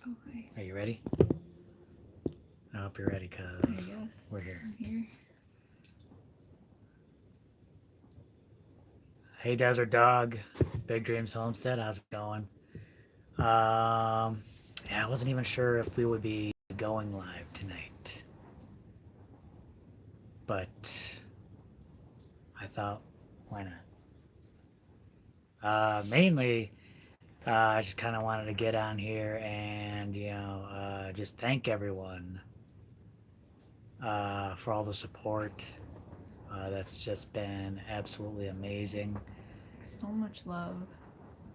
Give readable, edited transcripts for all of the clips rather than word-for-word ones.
Okay. Are you ready? I hope you're ready, I because guess. we're here. I'm here. Hey, Desert Dog. Big Dreams Homestead. How's it going? Um, yeah, I wasn't even sure if we would be going live tonight, but I thought, why not? Mainly, I just kind of wanted to get on here and, just thank everyone for all the support. That's just been absolutely amazing. So much love.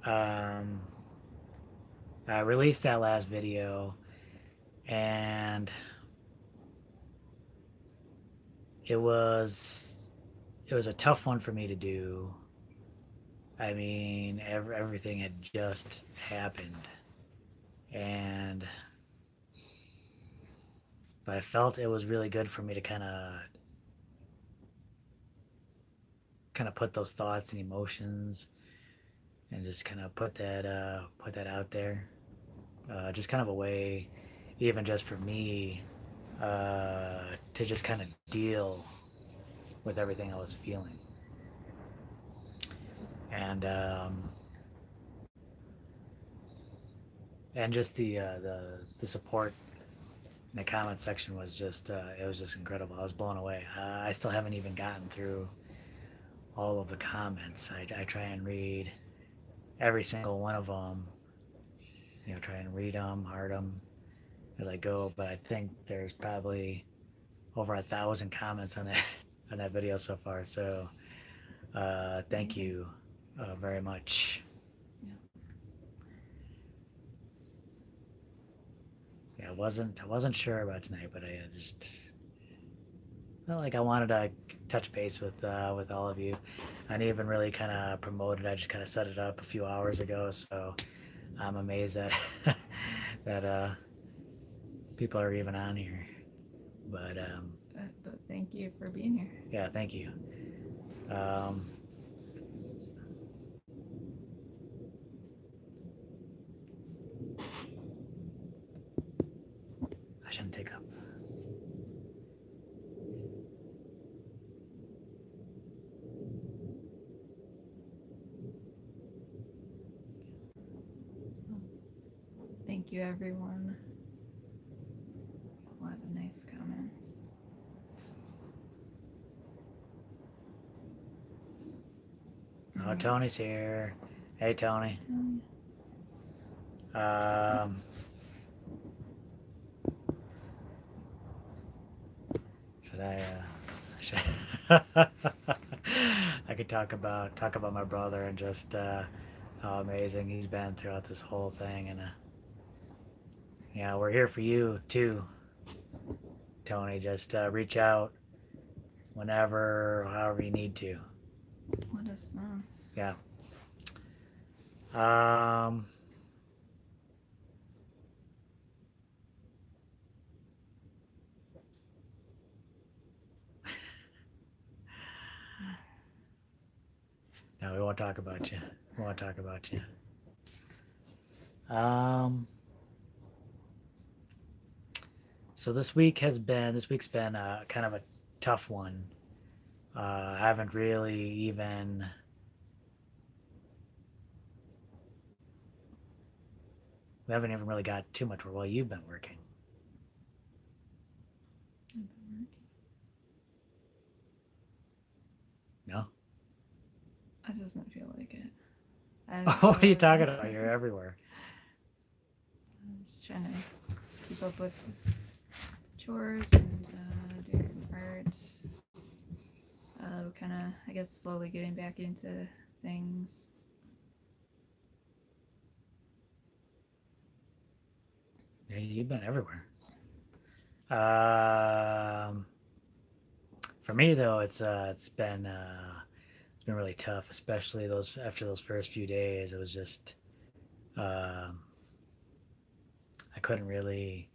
Um, I released that last video, and it was it was a tough one for me to do. I mean, everything had just happened, and but I felt it was really good for me to kind of put those thoughts and emotions and just kind of put that out there. Just kind of a way, even just for me, to just kind of deal with everything I was feeling. And and just the support in the comment section was just it was just incredible. I was blown away. I still haven't even gotten through all of the comments. I try and read every single one of them. Try and read them, heart them as I go. But I think there's probably over 1,000 comments on that on that video so far. So thank you very much. Yeah. Yeah, I wasn't sure about tonight, but I just felt like I wanted to touch base with all of you. I didn't even really kind of promote it. I just kind of set it up a few hours ago, so I'm amazed that that people are even on here. But But thank you for being here. yeah, thank you. Um, I shouldn't take up. Thank you, everyone. A lot of nice comments. Oh, Tony's here. Hey, Tony. Um, Um, should I? Should I could talk about my brother and just how amazing he's been throughout this whole thing, and we're here for you too, Tony. Just reach out whenever, however you need to. let us know. Yeah. Um, no, we won't talk about you. We won't talk about you. Um, so this week's been kind of a tough one. I haven't really even we haven't even really got too much while you've been working. No. It doesn't feel like it. What are you talking about? You're everywhere. I'm just trying to keep up with chores and doing some art. Kind of, I guess, slowly getting back into things. Yeah, you've been everywhere. Um, for me though, it's been really tough, especially those after those first few days. It was just um, I couldn't really.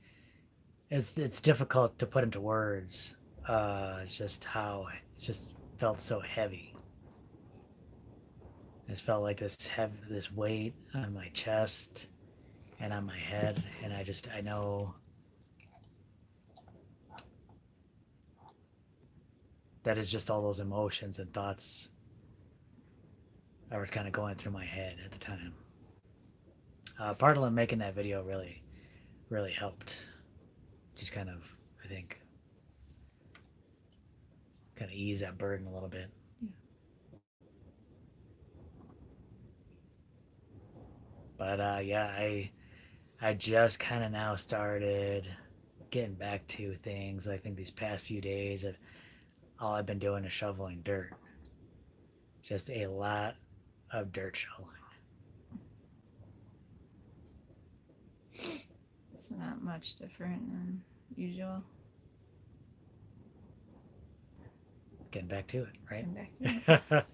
It's difficult to put into words. It's just how it just felt so heavy. It felt like this weight on my chest, and on my head, and I know that is just all those emotions and thoughts that was kind of going through my head at the time. Part of making that video really helped. Just kind of, I think, kind of ease that burden a little bit. Yeah. But yeah, I just kind of now started getting back to things. I think these past few days, all I've been doing is shoveling dirt. Just a lot of dirt shoveling. It's not much different than usual. Getting back to it, right? Getting back to it.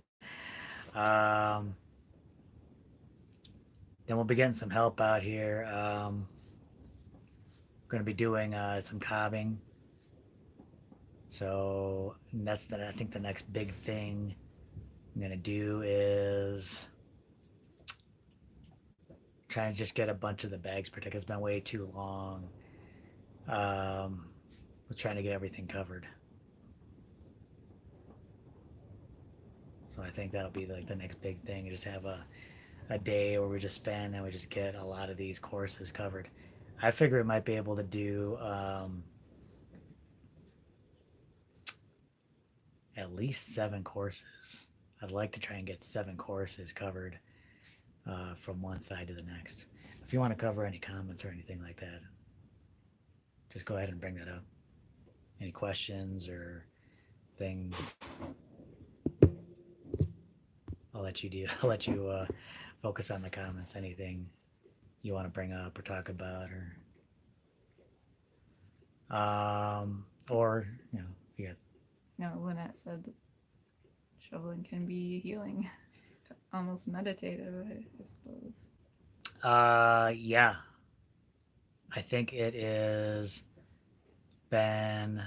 Then we'll be getting some help out here. Going to be doing some cobbing. So that's I think the next big thing I'm going to do is trying to just get a bunch of the bags protected. It's been way too long. We're trying to get everything covered. So I think that'll be like the next big thing. Just have a day where we just spend and we just get a lot of these courses covered. I figure we might be able to do at least 7 courses. I'd like to try and get 7 courses covered from one side to the next. If you want to cover any comments or anything like that, just go ahead and bring that up. Any questions or things? I'll let you do. I'll let you focus on the comments. Anything you want to bring up or talk about, or you know, you got. No, Lynette said shoveling can be healing, almost meditative, I suppose. Yeah, I think it is been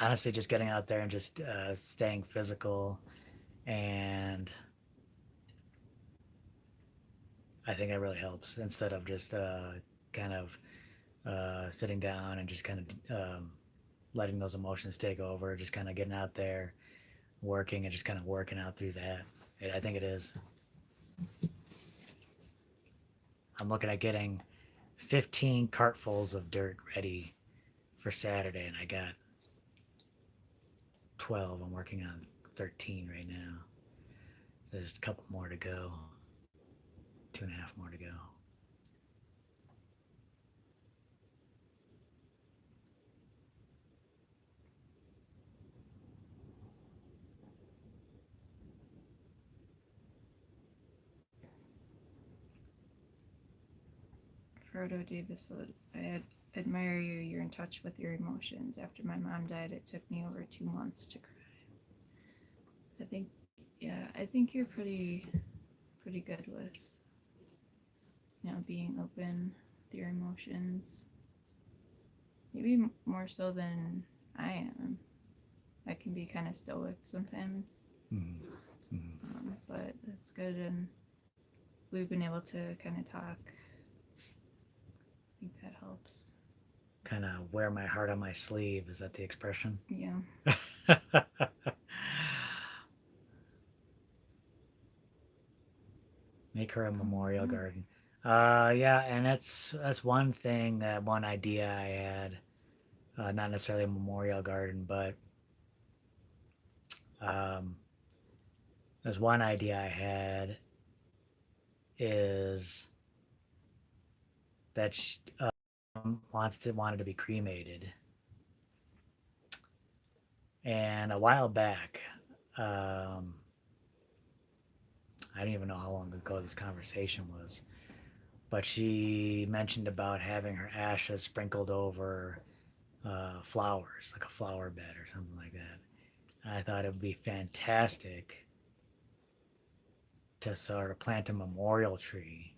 honestly just getting out there and just staying physical, and I think it really helps instead of just kind of sitting down and just kind of letting those emotions take over, just kind of getting out there, working, and just kind of working out through that. I think it is. I'm looking at getting 15 cartfuls of dirt ready for Saturday, and I got 12. I'm working on 13 right now. So there's a couple more to go. 2.5 more to go. Frodo Davis said, I admire you. You're in touch with your emotions. After my mom died, it took me over 2 months to cry. I think you're pretty good with, being open with your emotions. Maybe more so than I am. I can be kind of stoic sometimes. Mm-hmm. Mm-hmm. But that's good, and we've been able to kind of talk. I think that helps. Kind of wear my heart on my sleeve. Is that the expression? Yeah. Make her a memorial garden. Yeah, and that's one thing, that one idea I had. Not necessarily a memorial garden, but there's one idea I had is that she wanted to be cremated, and a while back, I don't even know how long ago this conversation was, but she mentioned about having her ashes sprinkled over flowers, like a flower bed or something like that. And I thought it would be fantastic to sort of plant a memorial tree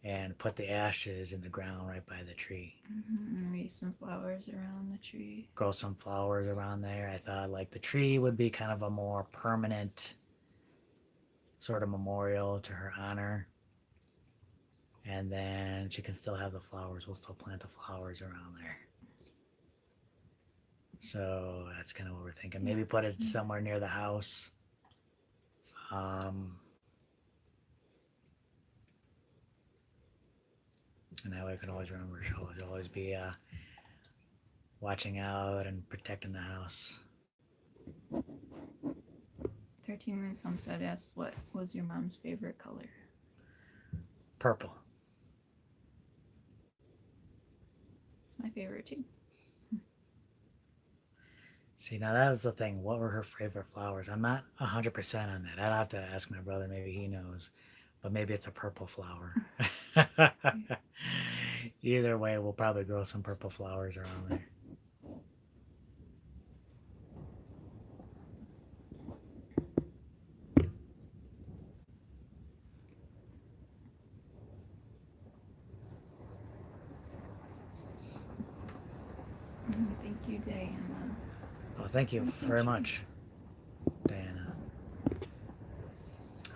and put the ashes in the ground right by the tree. Mm-hmm. Maybe some flowers around the tree. Grow some flowers around there. I thought like the tree would be kind of a more permanent sort of memorial to her honor. and then she can still have the flowers. We'll still plant the flowers around there. So that's kind of what we're thinking. Maybe put it somewhere near the house. And that way I can always remember she'll always be watching out and protecting the house. 13 Minutes Homestead asks, what was your mom's favorite color? Purple. It's my favorite too. See, now that was the thing. What were her favorite flowers? I'm not 100% on that. I'd have to ask my brother. Maybe he knows. But maybe it's a purple flower. Either way, we'll probably grow some purple flowers around there. Thank you, Diana. Oh, thank you very much, Diana.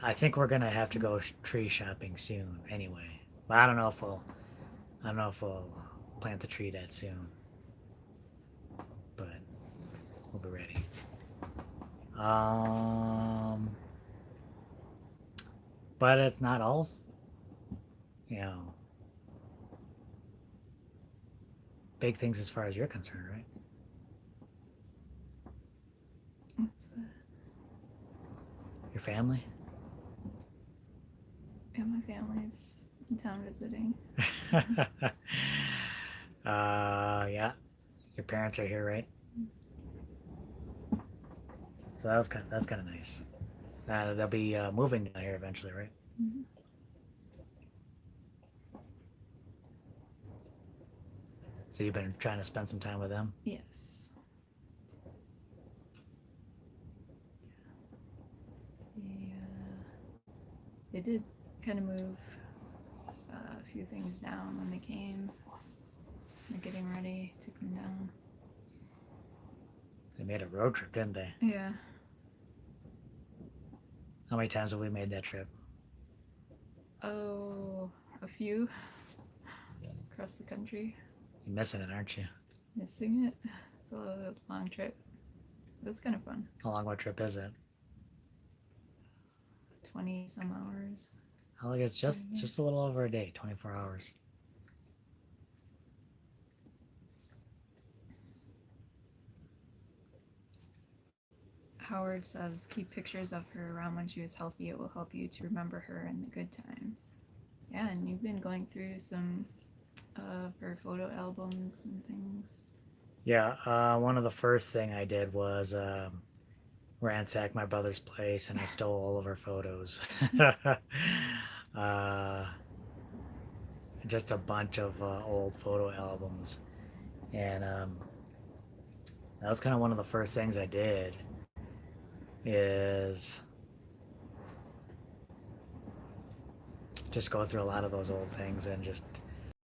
I think we're gonna have to go tree shopping soon, anyway. But I don't know if we'll plant the tree that soon. But we'll be ready. But it's not all, big things as far as you're concerned, right? What's that? Your family? Yeah, my family's in town visiting. Yeah. Your parents are here, right? So that's kind of nice. They'll be moving down here eventually, right? Mm-hmm. So you've been trying to spend some time with them? Yes. They did kind of move a few things down when they came. They're getting ready to come down. They made a road trip, didn't they? Yeah. How many times have we made that trip? Oh, a few. Across the country. You're missing it, aren't you? Missing it. It's a long trip. But it's kind of fun. How long of a trip is it? 20 some hours. How long? It's just a little over a day, 24 hours. Howard says, keep pictures of her around when she was healthy. It will help you to remember her in the good times. Yeah, and you've been going through some of her photo albums and things. Yeah, one of the first thing I did was ransack my brother's place, and I stole all of her photos. Just a bunch of old photo albums, and that was kind of one of the first things I did. Is just go through a lot of those old things and just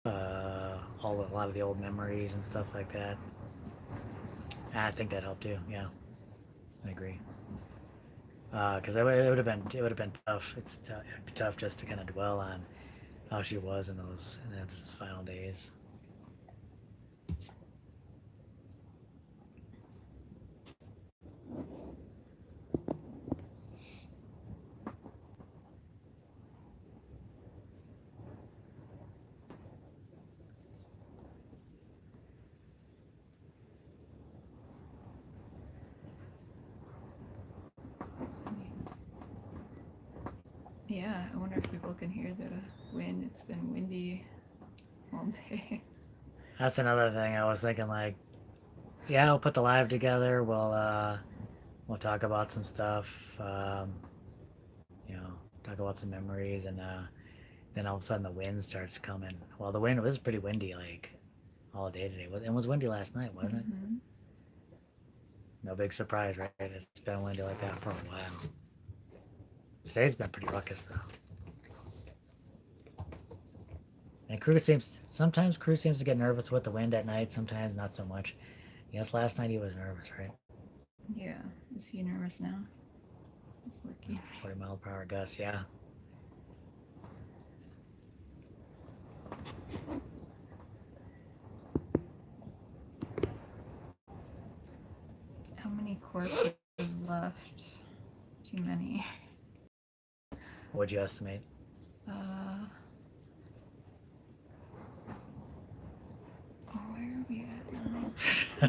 a lot of the old memories and stuff like that. And I think that helped too. Yeah, I agree. Because it would have been tough. It'd be tough just to kind of dwell on how she was in those final days. Yeah, I wonder if people can hear the wind. It's been windy all day. That's another thing I was thinking. Like, yeah, we'll put the live together. We'll talk about some stuff. Talk about some memories, and then all of a sudden the wind starts coming. Well, the wind was pretty windy, like all day today. It was windy last night, wasn't it? No big surprise, right? It's been windy like that for a while. Today's been pretty ruckus though. And sometimes Crew seems to get nervous with the wind at night, sometimes not so much. Yes, last night he was nervous, right? Yeah. Is he nervous now? He's looking. 40 mile per hour gusts, yeah. How many corpses left? Too many. What'd you estimate? Where are we at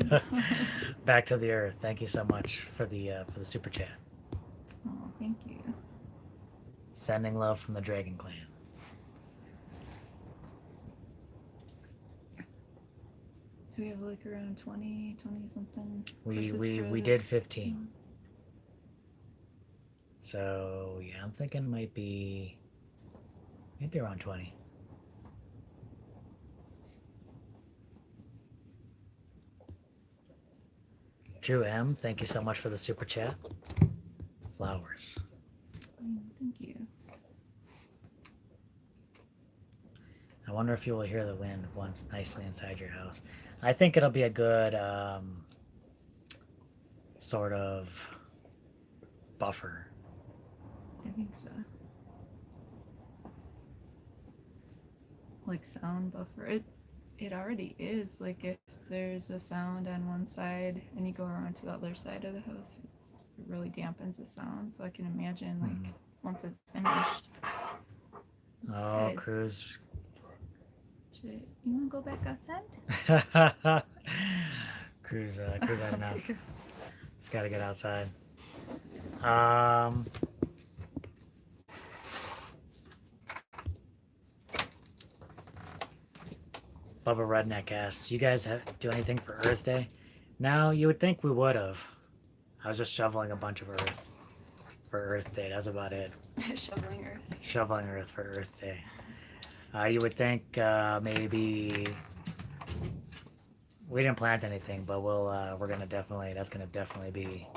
now? Back to the earth. Thank you so much for the super chat. Oh, thank you. Sending love from the Dragon Clan. Do we have like around 20 something? We did 15. So yeah, I'm thinking maybe around 20. Drew M, thank you so much for the super chat. Flowers. Thank you. I wonder if you will hear the wind once nicely inside your house. I think it'll be a good sort of buffer. I think so. Like sound buffer. It already is. Like if there's a sound on one side and you go around to the other side of the house, it really dampens the sound. So I can imagine like once it's finished. Oh, Cruz. You want to go back outside? Cruz had enough. He's got to get outside. Bubba Redneck asks, you guys do anything for Earth Day? No, you would think we would have. I was just shoveling a bunch of earth for Earth Day. That's about it. Shoveling earth. Shoveling earth for Earth Day. You would think maybe we didn't plant anything, but we're gonna definitely, that's gonna definitely be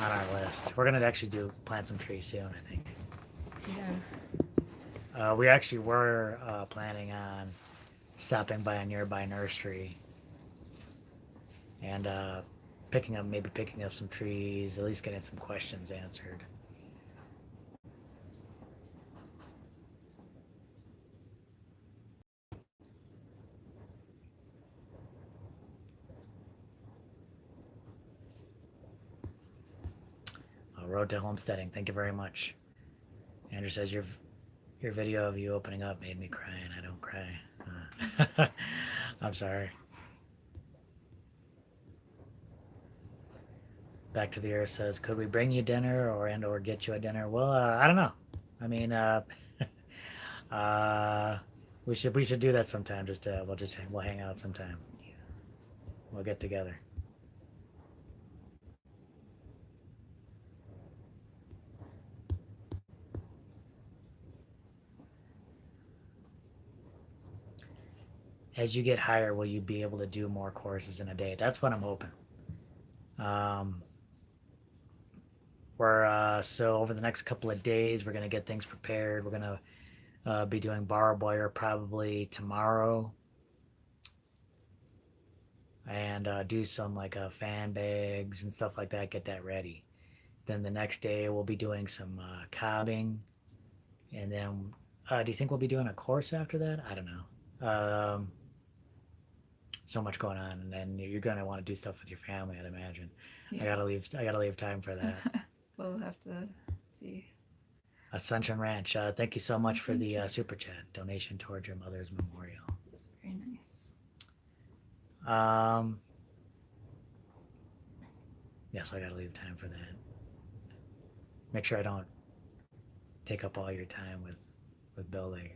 on our list. We're gonna actually plant some trees soon, I think. Yeah. We actually were planning on stopping by a nearby nursery and picking up some trees, at least getting some questions answered. Road to Homesteading, thank you very much. Andrew says your video of you opening up made me cry, and I don't cry. I'm sorry. Back to the Earth says, could we bring you dinner or get you a dinner? Well, I don't know. I mean, we should do that sometime. We'll hang out sometime. We'll get together. As you get higher, will you be able to do more courses in a day? That's what I'm hoping. So over the next couple of days, we're gonna get things prepared. We're gonna be doing barbed wire probably tomorrow, and do some like fan bags and stuff like that. Get that ready. Then the next day we'll be doing some cobbing, and then do you think we'll be doing a course after that? I don't know. So much going on, and then you're gonna want to do stuff with your family, I'd imagine. Yeah. I gotta leave time for that. We'll have to see. Sunshine Ranch, thank you so much for the super chat donation towards your mother's memorial. It's very nice. Yeah, so I gotta leave time for that. Make sure I don't take up all your time with building.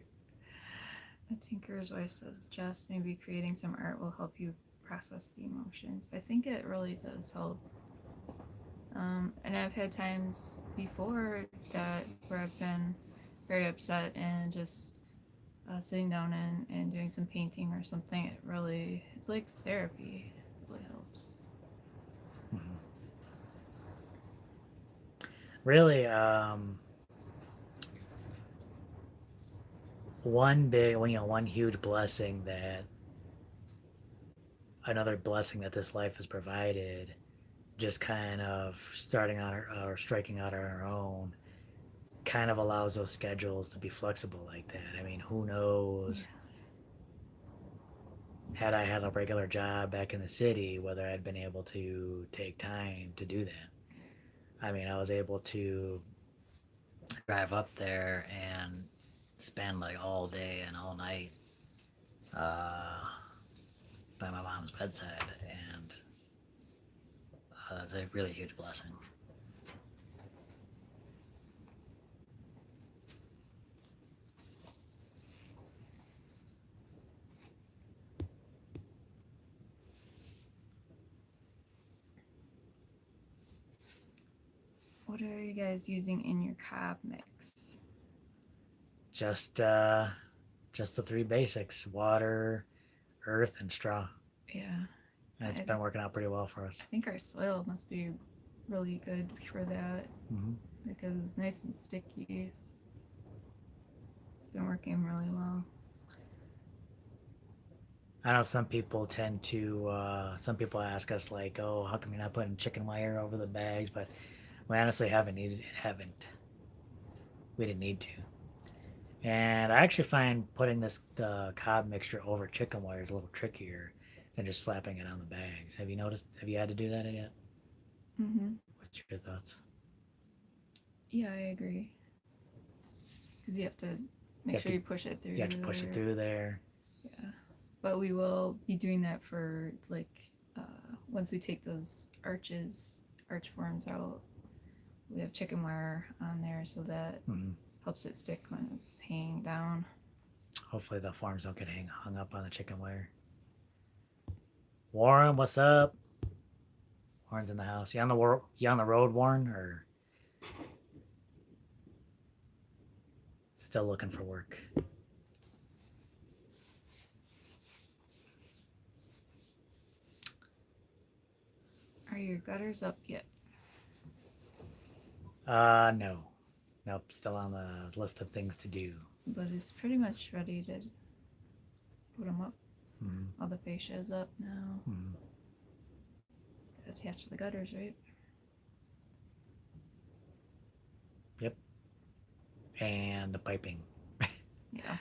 A tinker's wife says, Jess, maybe creating some art will help you process the emotions. I think it really does help. And I've had times before where I've been very upset, and just sitting down and doing some painting or something, it's like therapy. It really helps. Mm-hmm. Really, one huge blessing another blessing that this life has provided, just kind of striking out on our own, kind of allows those schedules to be flexible like that. I mean, who knows had I had a regular job back in the city, whether I'd been able to take time to do that. I mean, I was able to drive up there and spend like all day and all night uh, by my mom's bedside, and that's a really huge blessing. What are you guys using in your cob mix? Just uh, just the three basics: water, earth, and straw. Yeah. And it's I been working out pretty well for us. think our soil must be really good for that Mm-hmm. because it's nice and sticky. It's been working really well. I know some people tend to. Some people ask us like, "Oh, how come you're not putting chicken wire over the bags?" But we honestly haven't. We didn't need to. And I actually find putting the cob mixture over chicken wire is a little trickier than just slapping it on the bags. Have you noticed? Have you had to do that yet? Mm-hmm. What's your thoughts? Yeah, I agree. Because you have to make sure you push it through. You have to push it through there. Yeah. But we will be doing that for like once we take those arch forms out. We have chicken wire on there so that helps it stick when it's hanging down. Hopefully the forms don't get hung up on the chicken wire. Warren, what's up? Warren's in the house. You on the road, Warren, or still looking for work? Are your gutters up yet? No. Nope, still on the list of things to do. But it's pretty much ready to put them up. Mm-hmm. All the fascia is up now. Mm-hmm. Just gotta attach the gutters, right? Yep. And the piping. Yeah.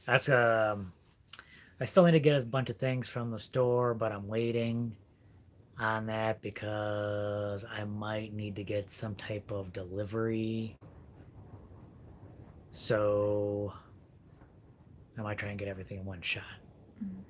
That's I still need to get a bunch of things from the store, but I'm waiting on that because I might need to get some type of delivery. So I might try and get everything in one shot. Mm.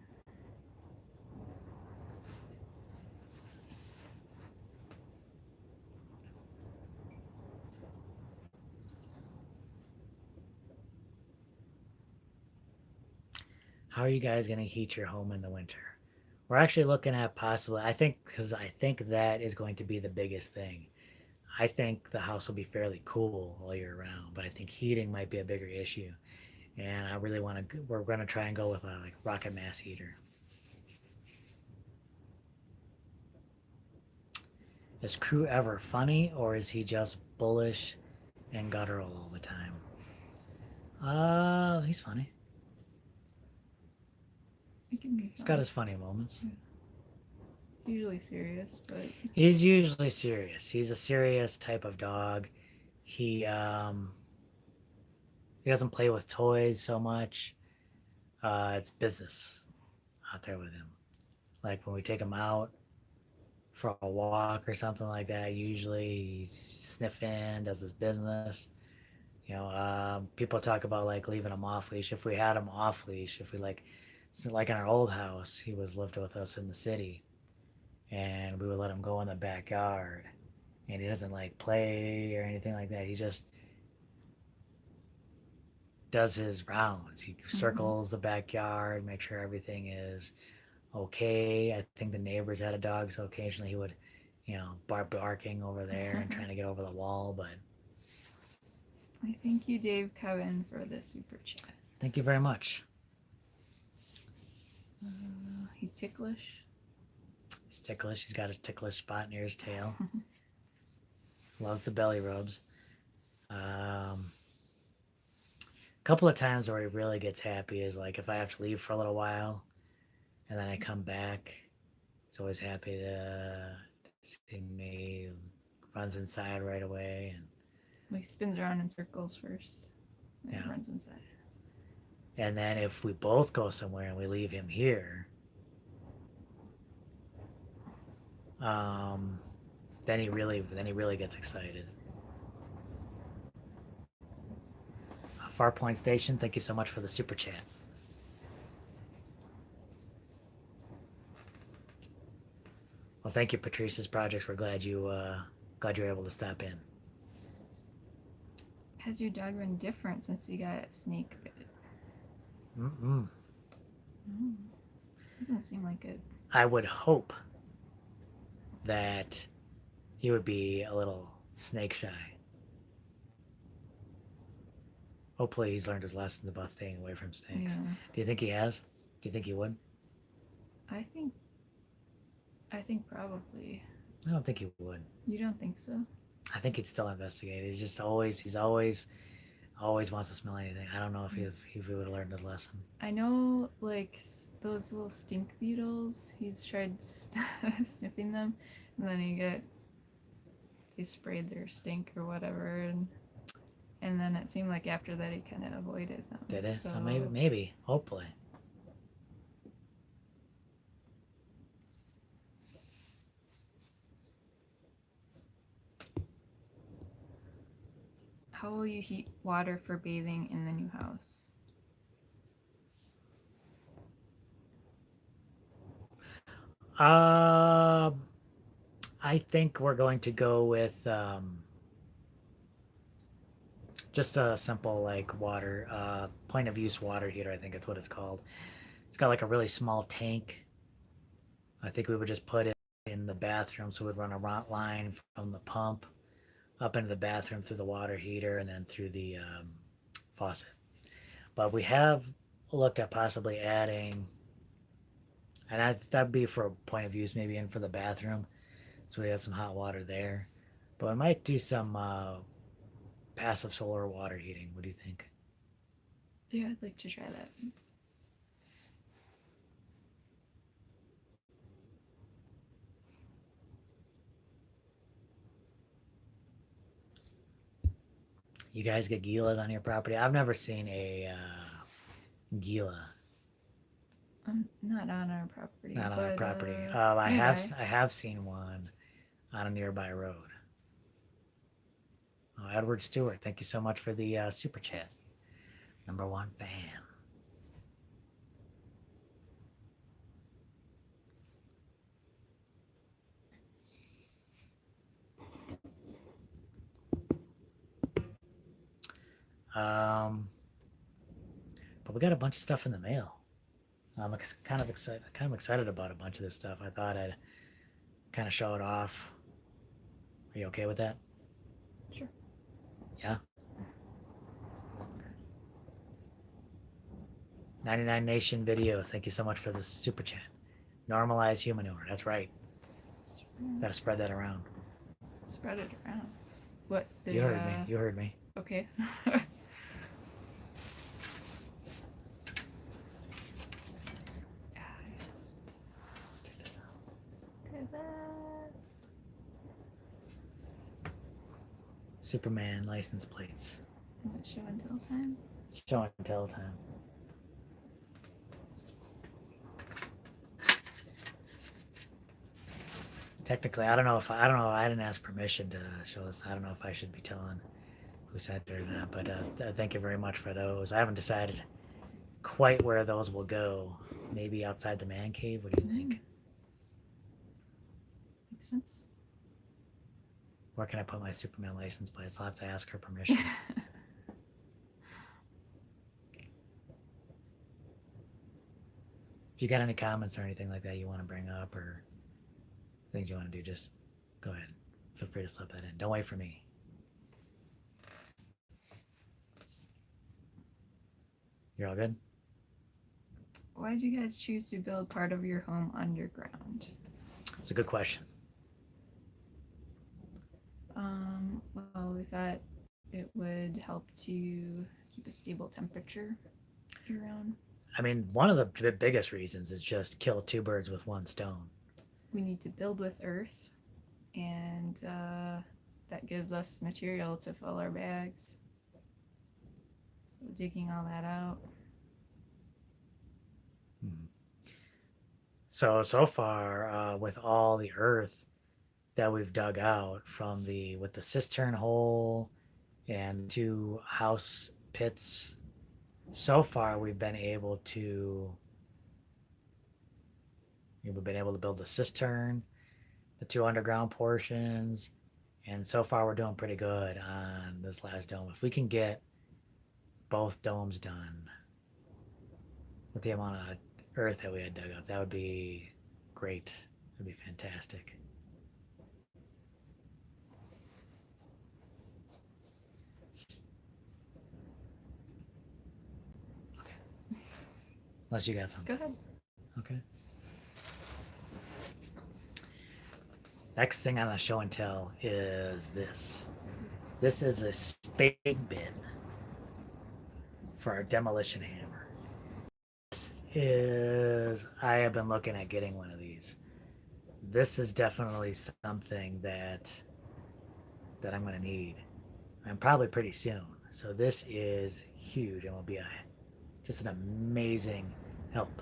How are you guys going to heat your home in the winter? We're actually looking at possibly, because I think that is going to be the biggest thing. I think the house will be fairly cool all year round, but I think heating might be a bigger issue. And I really want to, we're going to try and go with a like rocket mass heater. Is Crew ever funny, or is he just bullish and guttural all the time? He's funny. It can be He's fun. got his funny moments. Yeah. It's usually serious, but He's usually serious. He's a serious type of dog. He doesn't play with toys so much. It's business out there with him. Like when we take him out for a walk or something like that, usually he's sniffing, does his business. People talk about like leaving him off leash. If we had him off leash, if we like in our old house, he was lived with us in the city, and we would let him go in the backyard, and he doesn't like play or anything like that. He just does his rounds. He circles the backyard, make sure everything is okay. I think the neighbors had a dog, so occasionally he would, barking over there and trying to get over the wall. But I thank you, Dave Kevin, for the super chat. thank you very much. He's ticklish. He's ticklish. He's got a ticklish spot near his tail. Loves the belly rubs. Couple of times where he really gets happy is like if I have to leave for a little while and then I come back. He's always happy to see me. Runs inside right away, and He spins around in circles first, and Yeah. runs inside. And then if we both go somewhere and we leave him here, um, then he really gets excited. Far Point Station, thank you so much for the super chat. Well, thank you, Patrice's projects. We're glad you were able to stop in. Has your dog been different since you got snake bit? Mm-mm. Doesn't seem like it. I would hope that he would be a little snake shy. Hopefully he's learned his lessons about staying away from snakes. Yeah. Do you think he has? Do you think he would? I think probably. I don't think he would. You don't think so? I think he'd still investigate. He's always wants to smell anything. I don't know if he would have learned his lesson. I know, like, those little stink beetles, he's tried sniffing them, and then he sprayed their stink or whatever, and then it seemed like after that he kind of avoided them. Did it? So maybe, hopefully. How will you heat water for bathing in the new house? I think we're going to go with just a simple like water point of use water heater. I think it's what it's called. It's got like a really small tank. I think we would just put it in the bathroom, so we'd run a line from the pump up into the bathroom through the water heater and then through the faucet. But we have looked at possibly adding, and that'd be for a point of use, maybe in for the bathroom, so we have some hot water there. But we might do some passive solar water heating. What do you think? Yeah, I'd like to try that. You guys get Gilas on your property? I've never seen a Gila. Not on our property. Not on our property. I have seen one on a nearby road. Oh, Edward Stewart, thank you so much for the super chat. #1 fan. But we got a bunch of stuff in the mail. I'm kind of excited about a bunch of this stuff. I thought I'd kind of show it off. Are you okay with that? Sure. Yeah. 99 Nation videos. Thank you so much for the super chat. Normalize humanure. That's right. Got to spread that around. Spread it around. What? You heard me. You heard me. Okay. Superman license plates. Is it show and tell time? Show and tell time. Technically, I don't know. I didn't ask permission to show this. I don't know if I should be telling who sent it or not. But thank you very much for those. I haven't decided quite where those will go. Maybe outside the man cave. What do you think? Makes sense. Where can I put my Superman license plates? I'll have to ask her permission. If you got any comments or anything like that you want to bring up or things you want to do, just go ahead. Feel free to slip that in. Don't wait for me. You're all good? Why did you guys choose to build part of your home underground? It's a good question. Well, we thought it would help to keep a stable temperature year-round. I mean, one of the biggest reasons is just kill 2 birds with 1 stone. We need to build with earth, and that gives us material to fill our bags. So digging all that out. So far, with all the earth that we've dug out from the with the cistern hole and two house pits, so far we've been able to build the cistern, the two underground portions, and so far we're doing pretty good on this last dome. If we can get both domes done with the amount of earth that we had dug up, that would be great. It would be fantastic. Okay. Unless you got something. Go ahead. Okay. Next thing on the show and tell is this. This is a spade bin for our demolition hammer. This is, I have been looking at getting one of these. This is definitely something that I'm going to need. I'm probably pretty soon. So this is huge and will be just an amazing help.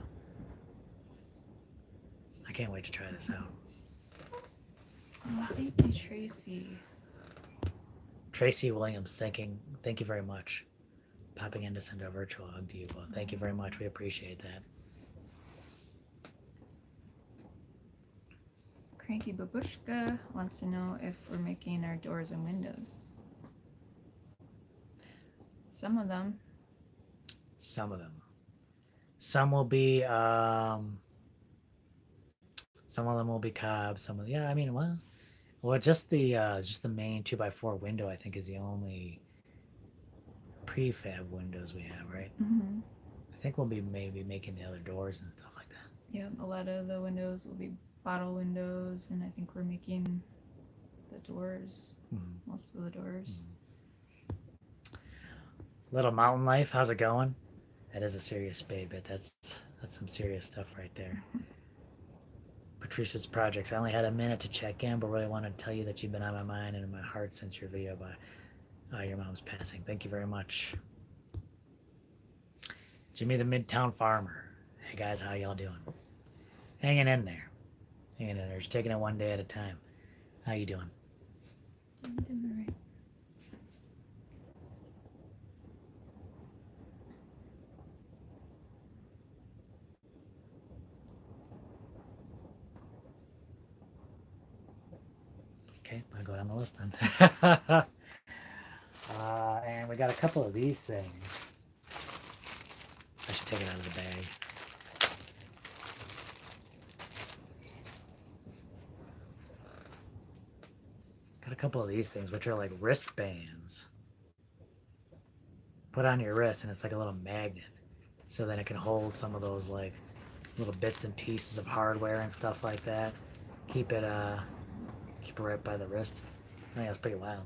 I can't wait to try this out. Oh, thank you, Tracy. Tracy Williams, thank you very much. Popping in to send a virtual hug to you both. Thank you very much. We appreciate that. Cranky Babushka wants to know if we're making our doors and windows. Some of them. Some of them. Some will be some of them will be cob. Some of I mean, well, just the main 2x4 window I think is the only prefab windows we have, right? Mm-hmm. I think we'll be maybe making the other doors and stuff like that. Yeah, a lot of the windows will be bottle windows, and I think we're making the doors, most of the doors. Little Mountain Life, how's it going? That is a serious spade bit. That's some serious stuff right there. Patricia's projects. I only had a minute to check in, but really wanted to tell you that you've been on my mind and in my heart since your video about your mom's passing. Thank you very much. Jimmy the Midtown Farmer. Hey guys, how y'all doing? Hanging in there. Just taking it one day at a time. How you doing? I'm doing all right. Okay, I'll go down the list then. And we got a couple of these things. I should take it out of the bag. Got a couple of these things, which are like wristbands. Put on your wrist, and it's like a little magnet. So then it can hold some of those like little bits and pieces of hardware and stuff like that. Keep it right by the wrist. I think that's pretty wild.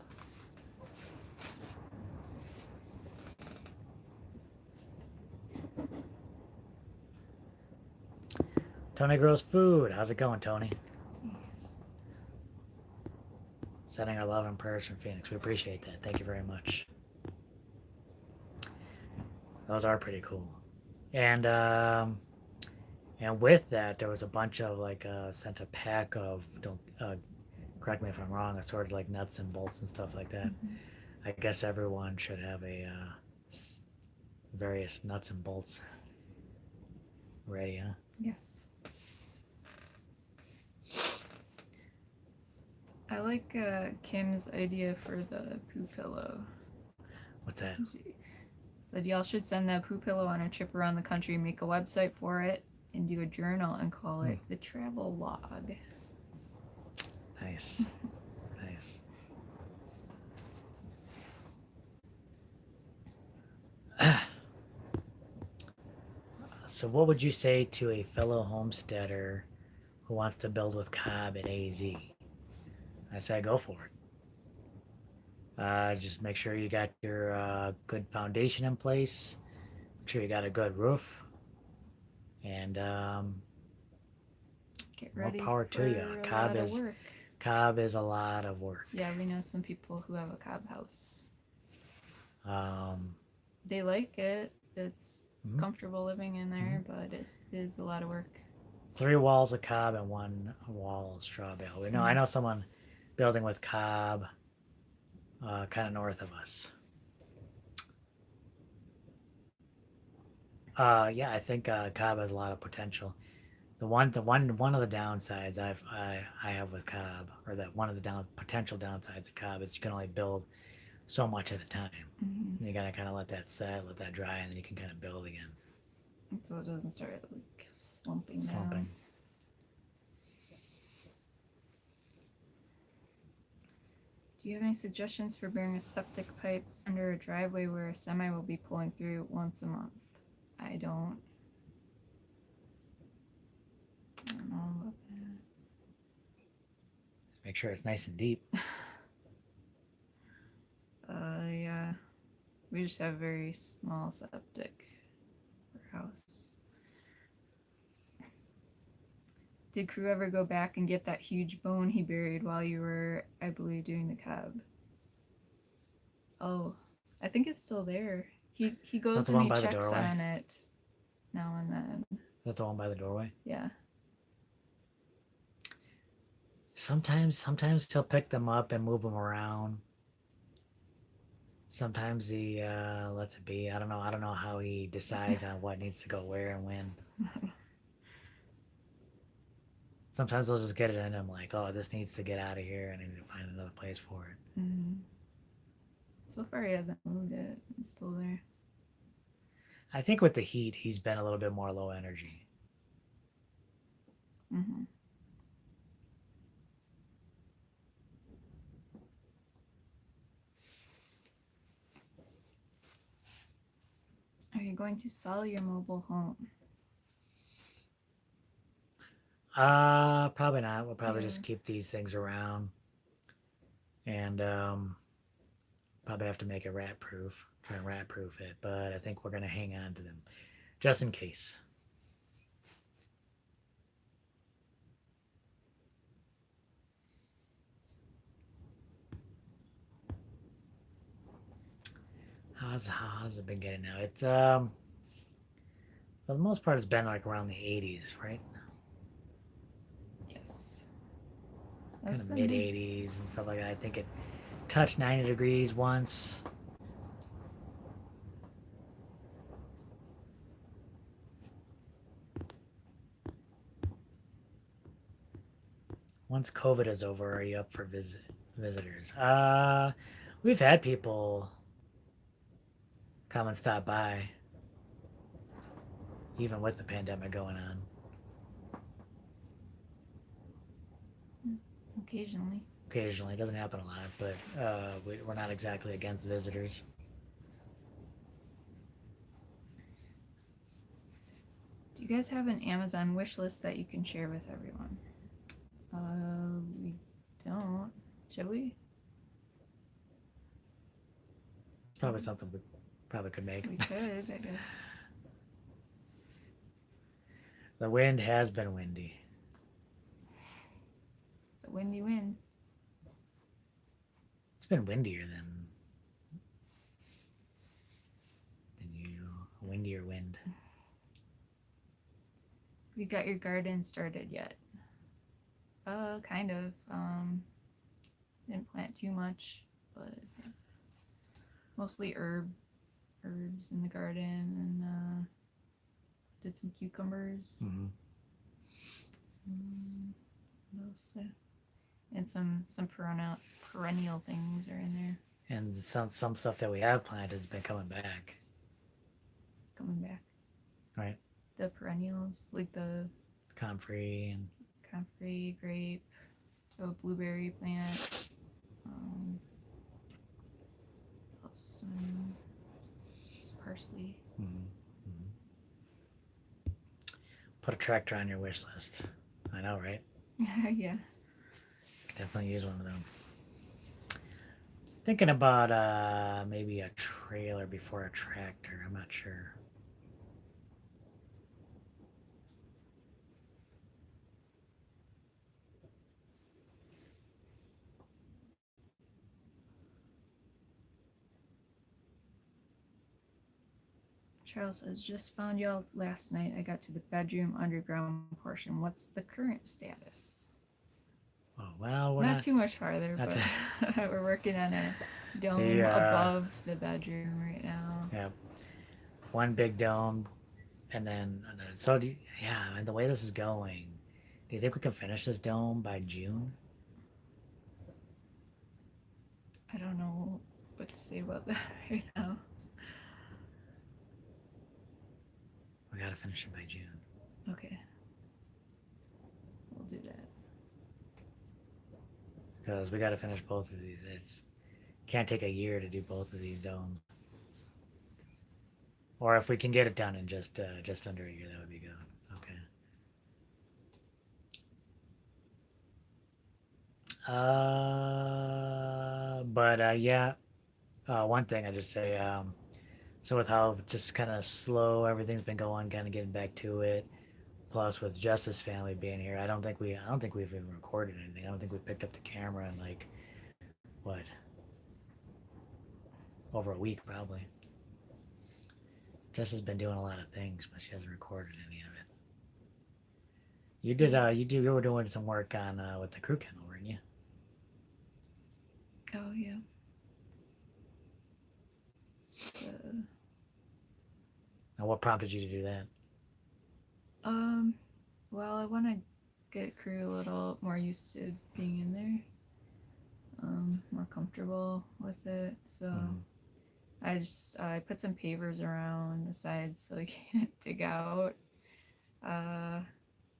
Tony Grows Food. How's it going, Tony? Sending our love and prayers from Phoenix. We appreciate that. Thank you very much. Those are pretty cool. And with that, there was a bunch of sent a pack of, don't correct me if I'm wrong, assorted like nuts and bolts and stuff like that. Mm-hmm. I guess everyone should have a various nuts and bolts ready, huh? Yes. I like Kim's idea for the poo pillow. What's that? Said y'all should send that poo pillow on a trip around the country, make a website for it, and do a journal and call it the travel log. Nice. Nice. So what would you say to a fellow homesteader who wants to build with cob at AZ? I say go for it. Just make sure you got your good foundation in place. Make sure you got a good roof. And get ready more power to you. Cob is a lot of work. Yeah, we know some people who have a cob house. Um, they like it. It's comfortable living in there, but it is a lot of work. 3 walls of cob and 1 wall of straw bale. We know I know someone building with cob, kind of north of us. Yeah, I think cob has a lot of potential. One of the downsides I have with cob, or that one of the potential downsides of cob, is you can only build so much at a time. Mm-hmm. You gotta kind of let that set, let that dry, and then you can kind of build again. So it doesn't start like slumping Slumping. down. Do you have any suggestions for burying a septic pipe under a driveway where a semi will be pulling through once a month? I don't know about that. Make sure it's nice and deep. Yeah. We just have very small septic for house. Did crew ever go back and get that huge bone he buried while you were, I believe, doing the cab? Oh, I think it's still there. He goes That's the and one he by the checks doorway? on it now and then. That's the one by the doorway. Yeah. Sometimes he'll pick them up and move them around. Sometimes he lets it be. I don't know how he decides on what needs to go where and when. Sometimes he'll just get it in him like, oh, this needs to get out of here, and I need to find another place for it. Mm-hmm. So far, he hasn't moved it. It's still there. I think with the heat, he's been a little bit more low energy. Mm-hmm. Are you going to sell your mobile home? Probably not. We'll probably just keep these things around, and probably have to make it rat proof. Try and rat proof it, but I think we're gonna hang on to them just in case. How's it been getting now? It's for the most part, it's been like around the 80s, right? Yes. Kind of mid 80s and stuff like that. I think it touched 90 degrees once. Once COVID is over, are you up for visitors? We've had people come and stop by, even with the pandemic going on. Occasionally. Occasionally, it doesn't happen a lot, but we're not exactly against visitors. Do you guys have an Amazon wish list that you can share with everyone? We don't. Should we? Probably something we probably could make. We could, I guess. The wind has been windy. It's a windy wind. It's been windier than usual. A windier wind. Have you got your garden started yet? Kind of. Didn't plant too much, but mostly herbs in the garden, and did some cucumbers. Mm-hmm. What else? And some perennial things are in there. And some stuff that we have planted has been coming back. Right. The perennials, like the Comfrey and comfrey, grape, a blueberry plant. Some parsley. Mm-hmm. Put a tractor on your wish list. I know, right? Yeah. Could definitely use one of them. Thinking about maybe a trailer before a tractor. I'm not sure. Charles says, just found y'all last night. I got to the bedroom underground portion. What's the current status? Oh, well, we're Not too much farther, not but we're working on a dome The, above the bedroom right now. yeah, one big dome, and then so yeah. And the way this is going, do you think we can finish this dome by June? I don't know what to say about that right now. We gotta finish it by June. Okay. We'll do that. Because we gotta finish both of these. It's can't take a year to do both of these domes. Or if we can get it done in just under a year, that would be good. Okay. But yeah. One thing I just say. So with how just kind of slow everything's been going, kind of getting back to it. Plus with Jess's family being here, I don't think we've even recorded anything. I don't think we picked up the camera in like what, over a week probably. Jess has been doing a lot of things, but she hasn't recorded any of it. You were doing some work on with the crew kennel, weren't you? Oh, yeah. Now, what prompted you to do that? Well, I want to get crew a little more used to being in there, more comfortable with it. So I put some pavers around the sides so they can't dig out. And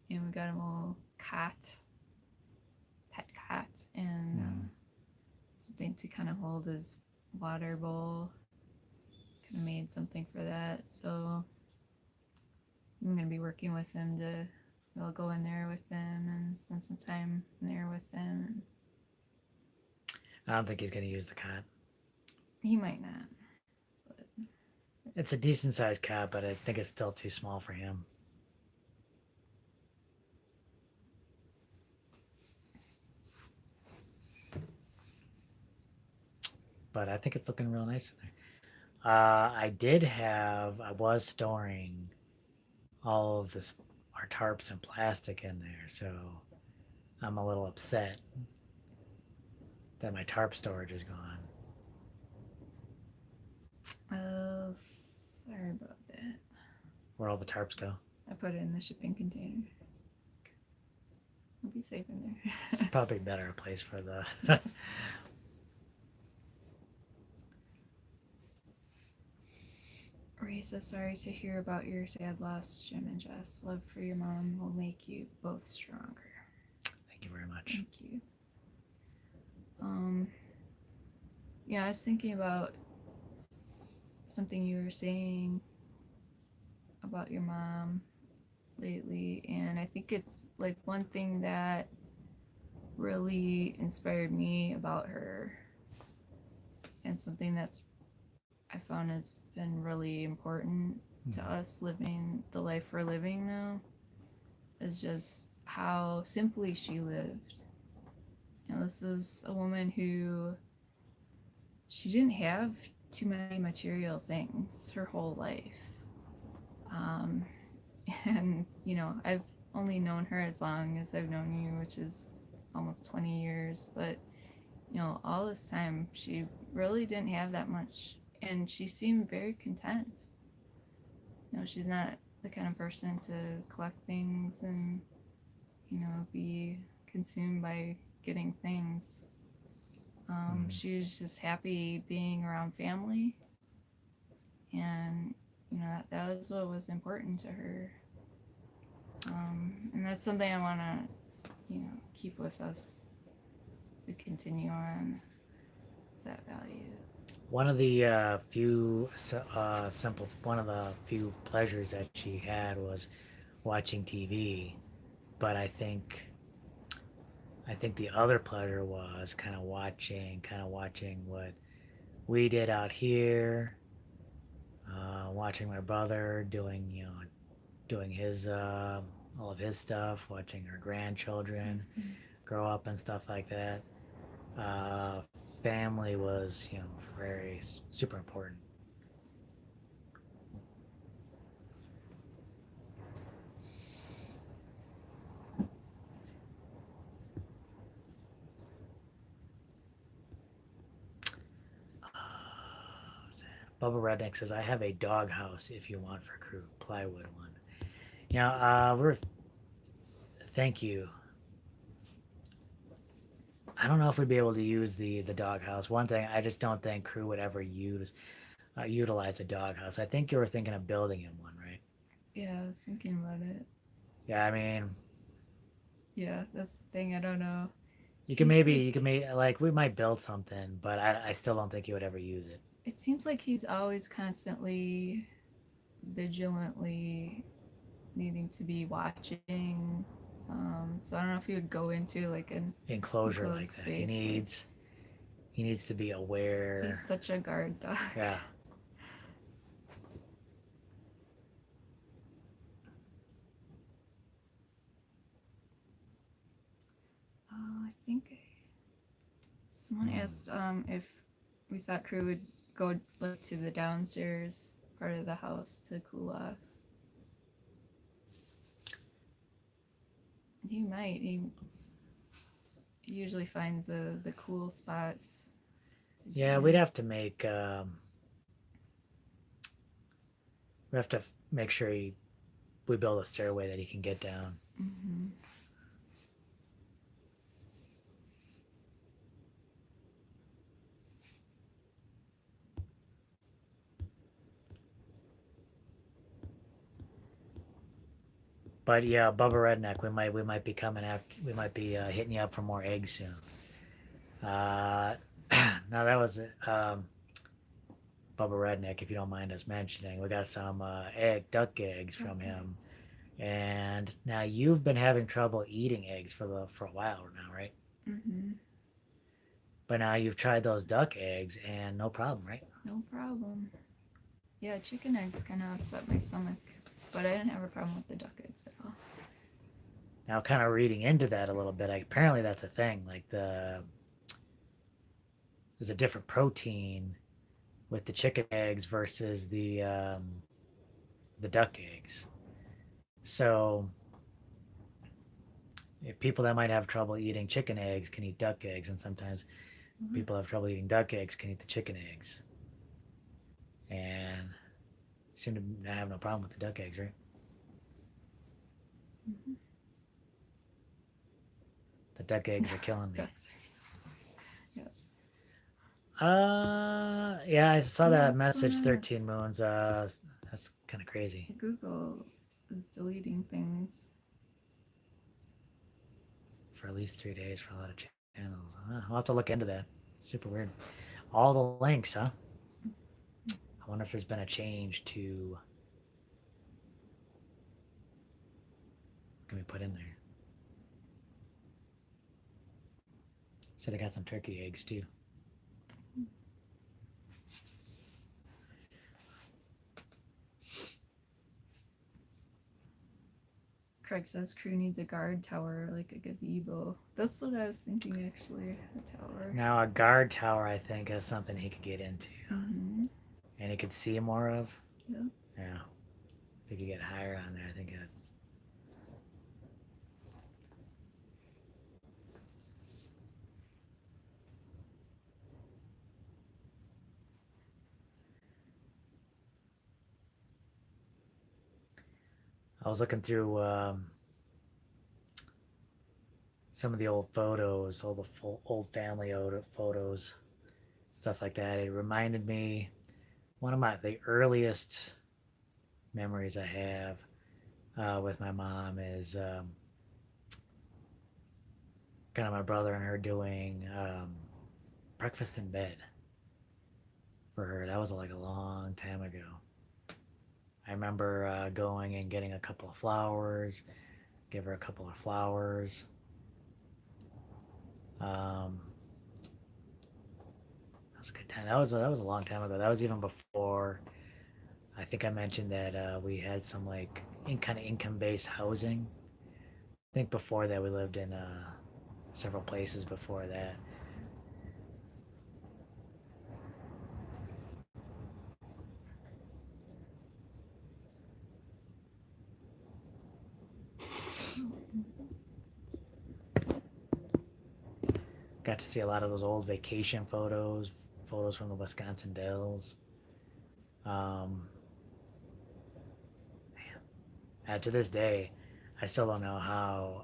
we got him a little pet cot, and something to kind of hold his water bowl. Kind of made something for that. So I'm going to be working with him I'll go in there with them and spend some time in there with them. I don't think he's going to use the cot. He might not. But it's a decent sized cot, but I think it's still too small for him. But I think it's looking real nice in there. I was storing all of our tarps and plastic in there, so I'm a little upset that my tarp storage is gone. Oh, sorry about that. Where'd all the tarps go? I put it in the shipping container. It'll be safe in there. It's probably a better place for the... Yes. Ray says, sorry to hear about your sad loss, Jim and Jess. Love for your mom will make you both stronger. Thank you very much. Thank you. Yeah, I was thinking about something you were saying about your mom lately, and I think it's like one thing that really inspired me about her, and something that's I found has been really important to us living the life we're living now, is just how simply she lived. You know, this is a woman who she didn't have too many material things her whole life. And, you know, I've only known her as long as I've known you, which is almost 20 years. But, you know, all this time, she really didn't have that much. And she seemed very content. You know, she's not the kind of person to collect things and, you know, be consumed by getting things. She was just happy being around family, and you know that was what was important to her. And that's something I want to, you know, keep with us to continue on. Is that value? One of the few pleasures that she had was watching TV, but I think the other pleasure was kind of watching what we did out here, watching my brother doing his all of his stuff, watching her grandchildren grow up and stuff like that. Family was, you know, very super important. Bubba Redneck says, I have a dog house if you want for crew. Plywood one. We're thank you. I don't know if we'd be able to use the doghouse. One thing, I just don't think crew would ever utilize a doghouse. I think you were thinking of building him one, right? Yeah, I was thinking about it. Yeah, I mean, Yeah, that's the thing. I don't know. you can maybe like we might build something, but I still don't think you would ever use it. It seems like he's always constantly, vigilantly needing to be watching. So I don't know if he would go into like an Enclosure enclosed like that. He space. needs to be aware. He's such a guard dog. Yeah. I think someone asked if we thought crew would go like to the downstairs part of the house to cool off. He might. He usually finds the cool spots. Yeah, we'd have to make we have to make sure we build a stairway that he can get down. Mm-hmm. But yeah, Bubba Redneck, we might be coming after. We might be hitting you up for more eggs soon. Now that was it. Bubba Redneck, if you don't mind us mentioning, we got some duck eggs from him, and now you've been having trouble eating eggs for a while now, right? Mm-hmm. But now you've tried those duck eggs and no problem, right? No problem. Yeah, chicken eggs kind of upset my stomach, but I didn't have a problem with the duck eggs at all. Now, kind of reading into that a little bit, apparently that's a thing. Like there's a different protein with the chicken eggs versus the duck eggs. So if people that might have trouble eating chicken eggs can eat duck eggs, and sometimes people have trouble eating duck eggs can eat the chicken eggs. And seem to have no problem with the duck eggs, right? Mm-hmm. The duck eggs are killing me. Yeah. Yeah, I saw that what's message. going on? 13 moons. That's kind of crazy. Google is deleting things. For at least 3 days for a lot of channels. I'll have to look into that. Super weird. All the links, huh? I wonder if there's been a change to. What can we put in there? Said I got some turkey eggs too. Craig says crew needs a guard tower, like a gazebo. That's what I was thinking, actually. A tower. Now, a guard tower, I think, is something he could get into. Mm-hmm. And he could see more of. Yeah. Yeah. If he could get higher on there, I think that's. I was looking through some of the old photos, all the old family photos, stuff like that. It reminded me one of the earliest memories I have with my mom is kind of my brother and her doing breakfast in bed for her. That was like a long time ago. I remember going and getting a couple of flowers, give her a couple of flowers. That was a good time. That was a long time ago. That was even before. I think I mentioned that we had some like kind of income-based housing. I think before that we lived in several places before that. Got to see a lot of those old vacation photos from the Wisconsin Dells. Um, and to this day, I still don't know how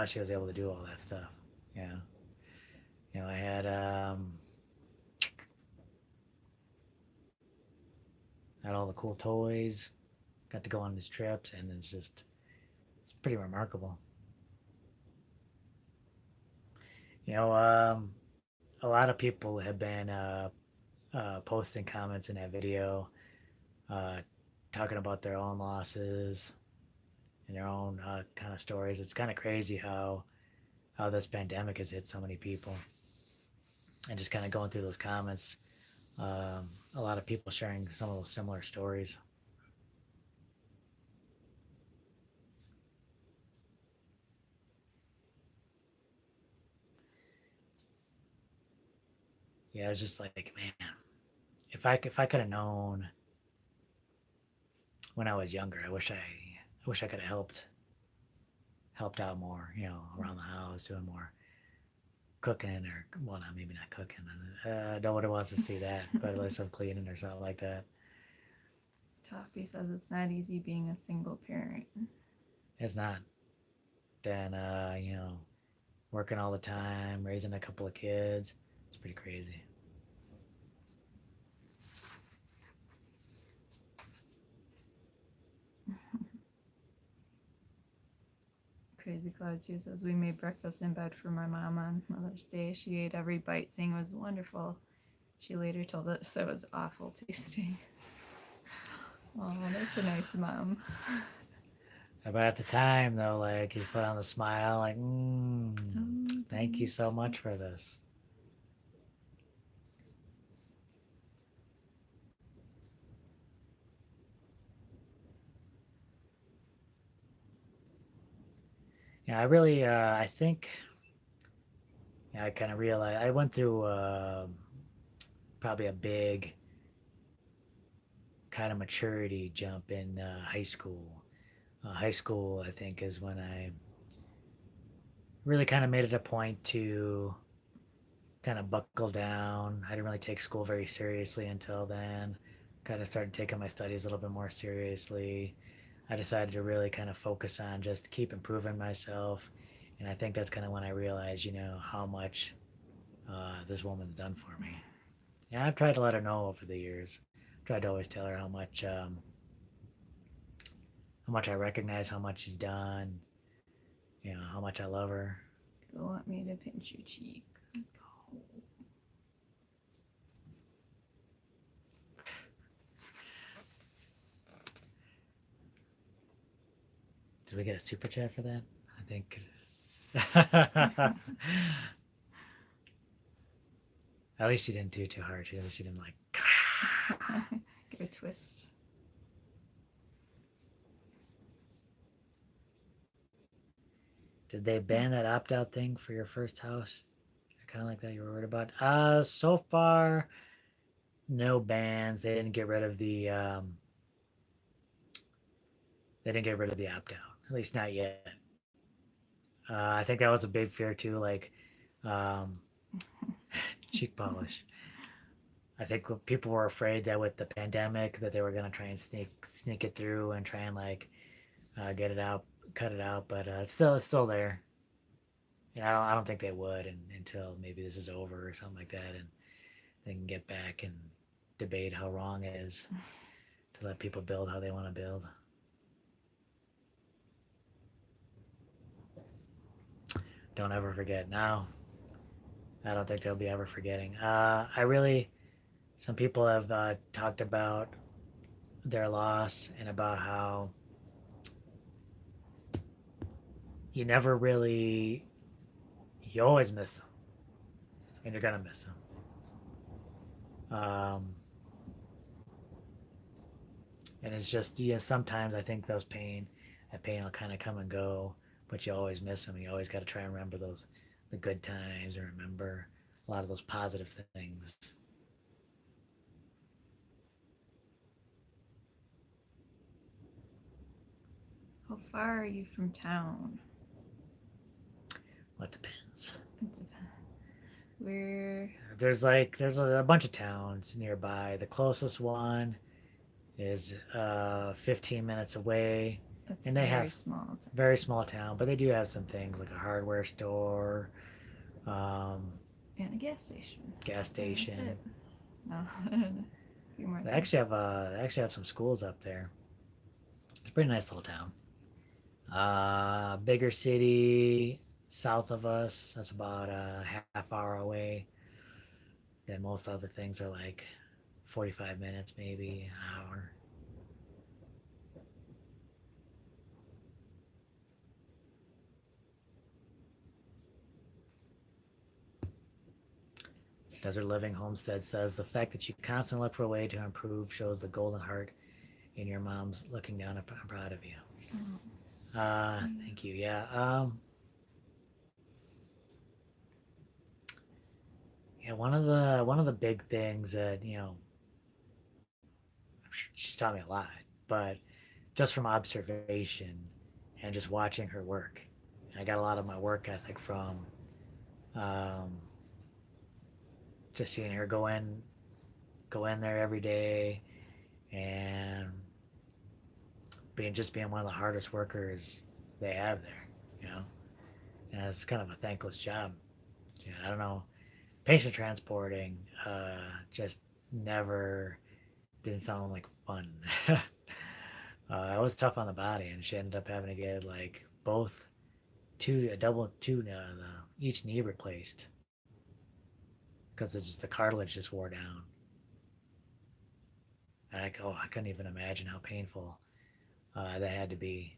she was able to do all that stuff. Yeah, I had all the cool toys, got to go on these trips, and it's pretty remarkable. You know, a lot of people have been posting comments in that video, uh, talking about their own losses and their own kind of stories. It's kind of crazy how this pandemic has hit so many people, and just kind of going through those comments, a lot of people sharing some of those similar stories. Yeah, it's just like, man, if I could have known when I was younger, I wish I could have helped out more, around the house, doing more cooking, or, well, not, maybe not cooking. Nobody wants to see that, but at least I'm cleaning or something like that. Toffee says it's not easy being a single parent. It's not. Then, working all the time, raising a couple of kids, it's pretty crazy. Crazy Cloud 2 says we made breakfast in bed for my mom on Mother's Day. She ate every bite, saying it was wonderful. She later told us it was awful tasting. Oh, that's a nice mom. But at the time, though, like, he put on the smile, like, thank you so much for this. Yeah, I really, I think, yeah, I kind of realized I went through probably a big kind of maturity jump in high school. High school, I think, is when I really kind of made it a point to kind of buckle down. I didn't really take school very seriously until then. Kind of started taking my studies a little bit more seriously. I decided to really kind of focus on just keep improving myself. And I think that's kind of when I realized, how much this woman's done for me. And I've tried to let her know over the years. Tried to always tell her how much I recognize how much she's done, how much I love her. You want me to pinch your cheek? Did we get a super chat for that? I think. At least she didn't do it too hard. At least she didn't like. Give a twist. Did they ban that opt out thing for your first house? Kind of like that you were worried about. So far, no bans. They didn't get rid of the. They didn't get rid of the opt out. At least not yet. I think that was a big fear too. Like, um, cheek polish. I think people were afraid that with the pandemic that they were gonna try and sneak it through and try and like get it out, cut it out. But it's still there. And I don't think they would until maybe this is over or something like that, and they can get back and debate how wrong it is to let people build how they want to build. Don't ever forget. Now, I don't think they'll be ever forgetting. Some people have talked about their loss and about how you never really, you always miss them, and you're gonna miss them. And it's just, sometimes I think that pain will kind of come and go, but you always miss them. You always got to try and remember the good times, or remember a lot of those positive things. How far are you from town? Well, it depends. We're there's a bunch of towns nearby. The closest one is 15 minutes away, It's and they very have small. Town. very small town, but they do have some things like a hardware store, um, And a gas station. gas And that's station. it. No, a few more things. They actually have some schools up there. It's a pretty nice little town. Bigger city south of us. That's about a half hour away. Then most other things are like 45 minutes, maybe an hour. Desert Living Homestead says the fact that you constantly look for a way to improve shows the golden heart in your mom's looking down. I'm proud of you. Thank you. Yeah. Yeah. One of the big things that she's taught me a lot, but just from observation and just watching her work, and I got a lot of my work ethic from um, just seeing her go in there every day and being one of the hardest workers they have there, you know. And it's kind of a thankless job. I don't know. Patient transporting just never didn't sound like fun. It was tough on the body, and she ended up having to get like both each knee replaced because it's just the cartilage just wore down. And I couldn't even imagine how painful that had to be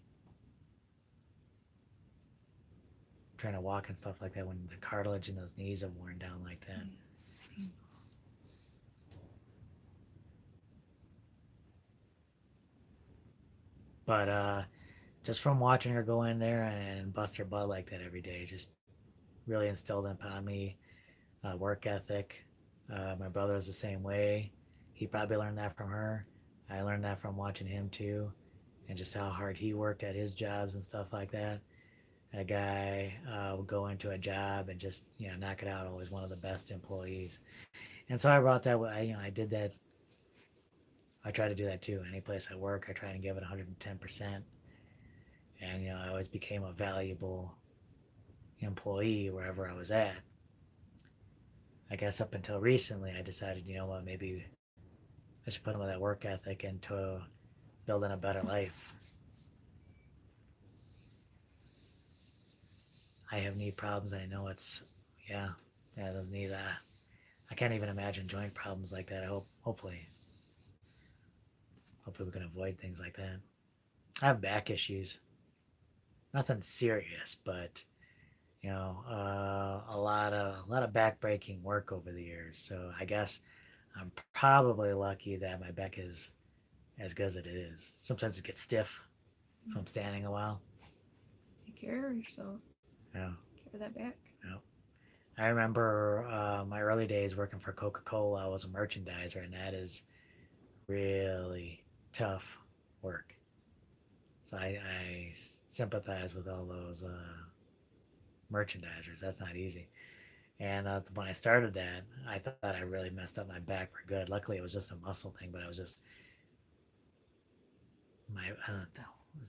trying to walk and stuff like that when the cartilage in those knees are worn down like that. But just from watching her go in there and bust her butt like that every day, just really instilled upon me work ethic. My brother was the same way. He probably learned that from her. I learned that from watching him too, and just how hard he worked at his jobs and stuff like that. A guy would go into a job and just knock it out. Always one of the best employees. And so I brought that. I did that. I try to do that too. Any place I work, I try and give it 110%. And I always became a valuable employee wherever I was at. I guess up until recently, I decided, what, maybe I should put some of that work ethic into building a better life. I have knee problems. I know yeah, those knees. I can't even imagine joint problems like that. Hopefully we can avoid things like that. I have back issues. Nothing serious, but a lot of backbreaking work over the years. So I guess I'm probably lucky that my back is as good as it is. Sometimes it gets stiff if I'm standing a while. Take care of yourself. Yeah. Care of that back. Yeah. I remember my early days working for Coca-Cola. I was a merchandiser, and that is really tough work. So I sympathize with all those merchandisers. That's not easy. And when I started that, I thought I really messed up my back for good. Luckily, it was just a muscle thing, but it was just my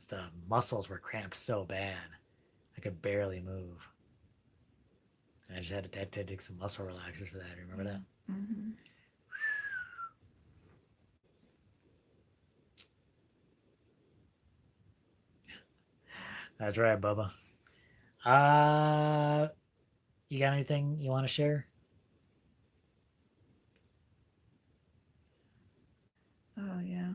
the muscles were cramped so bad I could barely move. And I just had to take some muscle relaxers for that. Remember that? Mm-hmm. That's right, Bubba. Uh, you got anything you want to share? Oh yeah.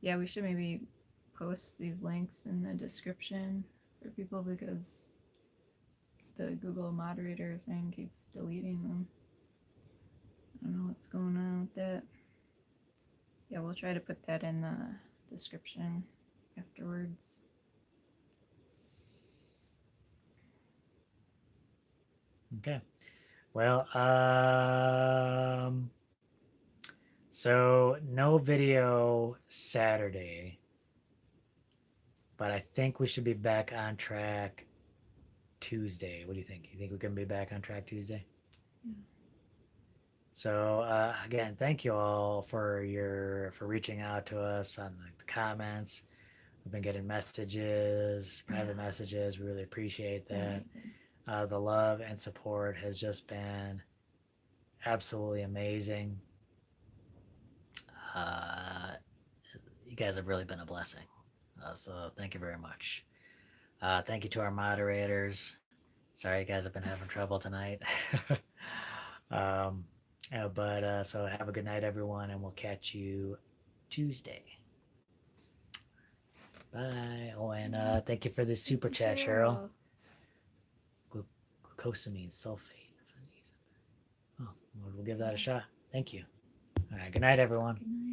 Yeah, we should maybe post these links in the description for people because the Google moderator thing keeps deleting them. I don't know what's going on with that. Yeah, we'll try to put that in the description afterwards. Okay. Well, so no video Saturday, but I think we should be back on track Tuesday. What do you think? You think we can be back on track Tuesday? Yeah. So again, thank you all for reaching out to us on the comments. We've been getting messages, private messages. We really appreciate that. The love and support has just been absolutely amazing. You guys have really been a blessing. So thank you very much. Thank you to our moderators. Sorry, you guys have been having trouble tonight. So have a good night, everyone, and we'll catch you Tuesday. Bye. Oh, and thank you for the super chat, Cheryl. Glucosamine sulfate. Oh, we'll give that a shot. Thank you. All right. Good night, everyone. Good night.